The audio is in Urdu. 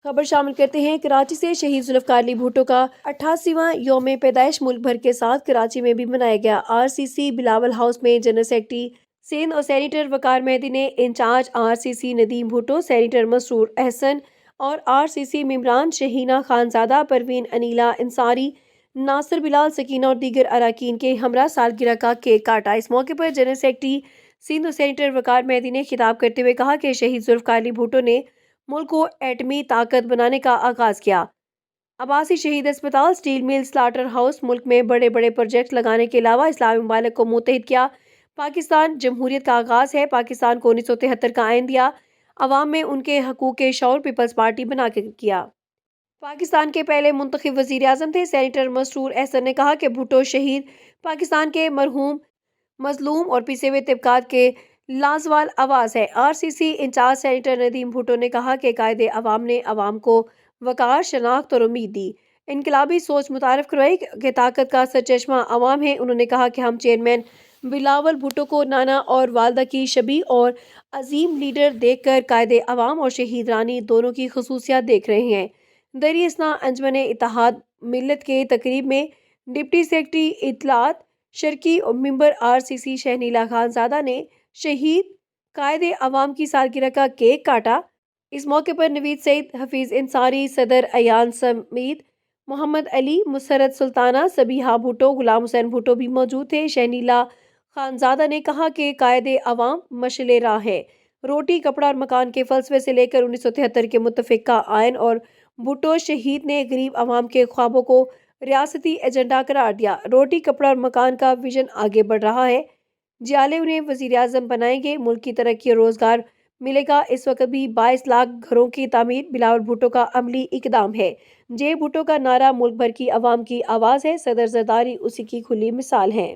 خبر شامل کرتے ہیں کراچی سے۔ شہید ذوالفقار علی بھٹو کا 88واں یوم پیدائش ملک بھر کے ساتھ کراچی میں بھی منایا گیا۔ RCC بلاول ہاؤس میں جنرل سیکرٹری سندھ اور سینیٹر وقار مہدی نے incharge RCC Nadeem Bhutto, senator Masroor Ahsan اور RCC ممبران شہینہ خانزادہ، پروین انیلا انصاری، ناصر بلال، سکینہ اور دیگر اراکین کے ہمراہ سالگرہ کا کیک کاٹا۔ اس موقع پر جنرل سیکرٹری سندھ اور سینیٹر وقار مہدی نے خطاب کرتے ہوئے کہا کہ شہید ذوالفقار علی بھٹو نے ملک کو ایٹمی طاقت بنانے کا آغاز کیا۔ عباسی شہید اسپتال، سٹیل مل، سلاٹر ہاؤس، ملک میں بڑے بڑے پروجیکٹ لگانے کے علاوہ اسلامی ممالک کو متحد کیا۔ پاکستان جمہوریت کا آغاز ہے۔ پاکستان کو 1973 کا آئین دیا، عوام میں ان کے حقوق کے شعور پیپلز پارٹی بنا کے کیا۔ پاکستان کے پہلے منتخب وزیر اعظم تھے۔ سینیٹر مسرور احسن نے کہا کہ بھٹو شہید پاکستان کے مرحوم، مظلوم اور پیسے ہوئے طبقات کے لازوال آواز ہے۔ RCC incharge senator Nadeem Bhutto نے کہا کہ قائد عوام نے عوام کو وقار، شناخت اور امید دی، انقلابی سوچ متعارف کروائی کہ طاقت کا سرچشمہ عوام ہے۔ انہوں نے کہا کہ ہم چیئرمین بلاول بھٹو کو نانا اور والدہ کی شبیہ اور عظیم لیڈر دیکھ کر قائد عوام اور شہید رانی دونوں کی خصوصیات دیکھ رہے ہیں۔ دریں اثنا انجمن اتحاد ملت کے تقریب میں ڈپٹی سیکرٹری اطلاعات شرکی اور ممبر RCC شہینہ خانزادہ نے شہید قائد عوام کی سالگرہ کا کیک کاٹا۔ اس موقع پر نوید سعید، حفیظ انصاری، صدر ایان سمید، محمد علی، مسرت سلطانہ، سبیحہ بھٹو، غلام حسین بھٹو بھی موجود تھے۔ شہینہ خانزادہ نے کہا کہ قائد عوام مشعل راہ ہے۔ روٹی، کپڑا اور مکان کے فلسفے سے لے کر 1973 کے متفقہ آئین اور بھٹو شہید نے غریب عوام کے خوابوں کو ریاستی ایجنڈا قرار دیا۔ روٹی، کپڑا اور مکان کا ویژن آگے بڑھ رہا ہے۔ جیالے انہیں وزیر اعظم بنائیں گے، ملک کی ترقی اور روزگار ملے گا۔ اس وقت بھی 22 لاکھ گھروں کی تعمیر بلاول بھٹو کا عملی اقدام ہے۔ بھٹو کا نعرہ ملک بھر کی عوام کی آواز ہے۔ صدر زرداری اسی کی کھلی مثال ہیں۔